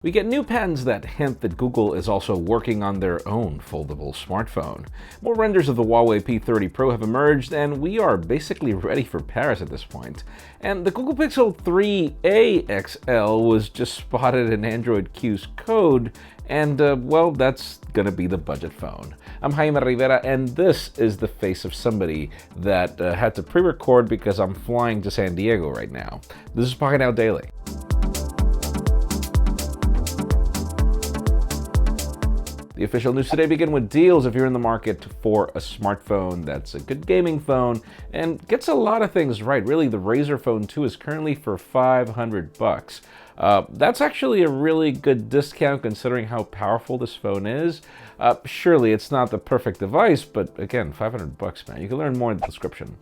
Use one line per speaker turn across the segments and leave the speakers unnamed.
We get new patents that hint that Google is also working on their own foldable smartphone. More renders of the Huawei P30 Pro have emerged, and we are basically ready for Paris at this point. And the Google Pixel 3a XL was just spotted in Android Q's code, and well, that's gonna be the budget phone. I'm Jaime Rivera, and this is the face of somebody that had to pre-record because I'm flying to San Diego right now. This is Pocketnow Daily. The official news today begin with deals if you're in the market for a smartphone that's a good gaming phone and gets a lot of things right. Really, the Razer Phone 2 is currently for $500. That's actually a really good discount considering how powerful this phone is. Surely it's not the perfect device, but again, $500, man. You can learn more in the description.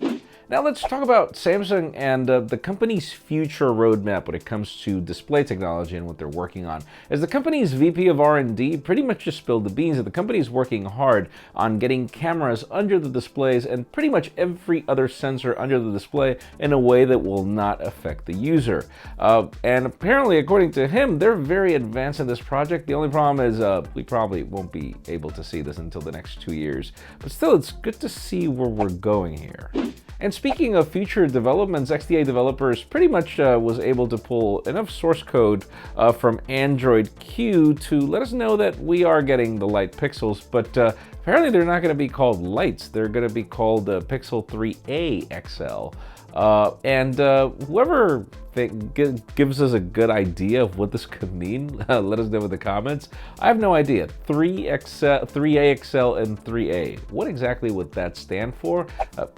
Now let's talk about Samsung and the company's future roadmap when it comes to display technology and what they're working on. As the company's VP of R&D pretty much just spilled the beans that the company is working hard on getting cameras under the displays and pretty much every other sensor under the display in a way that will not affect the user. And apparently, according to him, they're very advanced in this project. The only problem is we probably won't be able to see this until the next 2 years. But still, it's good to see where we're going here. And speaking of future developments, XDA developers pretty much was able to pull enough source code from Android Q to let us know that we are getting the Lite pixels, but apparently they're not going to be called Lites. They're going to be called the Pixel 3a XL. Whoever gives us a good idea of what this could mean, let us know in the comments. I have no idea. 3a XL and 3a. What exactly would that stand for?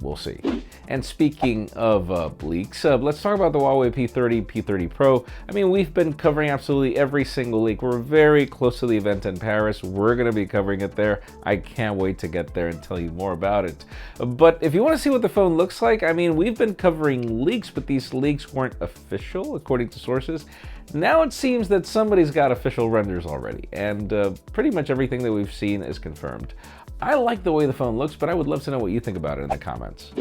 We'll see. And speaking of leaks, let's talk about the Huawei P30 Pro. I mean, we've been covering absolutely every single leak. We're very close to the event in Paris. We're going to be covering it there. I can't wait to get there and tell you more about it. But if you want to see what the phone looks like, I mean, we've been covering leaks, but these leaks weren't official, according to sources. Now it seems that somebody's got official renders already, and pretty much everything that we've seen is confirmed. I like the way the phone looks, but I would love to know what you think about it in the comments.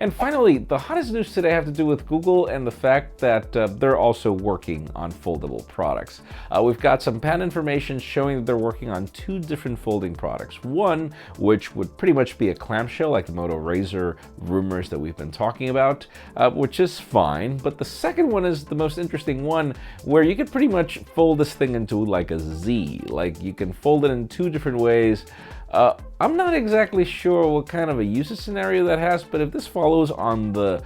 And finally, the hottest news today have to do with Google and the fact that they're also working on foldable products. We've got some patent information showing that they're working on 2 different folding products. One, which would pretty much be a clamshell, like the Moto Razer rumors that we've been talking about, which is fine. But the second one is the most interesting one, where you could pretty much fold this thing into like a Z. Like you can fold it in 2 different ways. I'm not exactly sure what kind of a usage scenario that has, but if this follows on the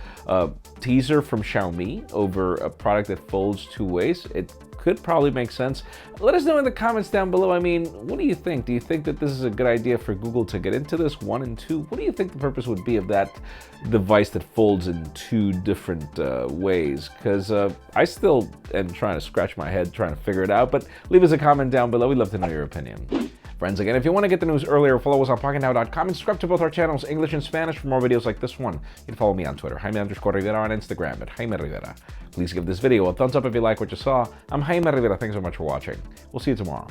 teaser from Xiaomi over a product that folds 2 ways, it could probably make sense. Let us know in the comments down below. I mean, what do you think? Do you think that this is a good idea for Google to get into this, 1 and 2? What do you think the purpose would be of that device that folds in 2 different ways? Because I still am trying to scratch my head trying to figure it out, but leave us a comment down below. We'd love to know your opinion. Friends, again, if you want to get the news earlier, follow us on Pocketnow.com and subscribe to both our channels, English and Spanish, for more videos like this one. You can follow me on Twitter, Jaime_Rivera, on Instagram at Jaime Rivera. Please give this video a thumbs up if you like what you saw. I'm Jaime Rivera. Thanks so much for watching. We'll see you tomorrow.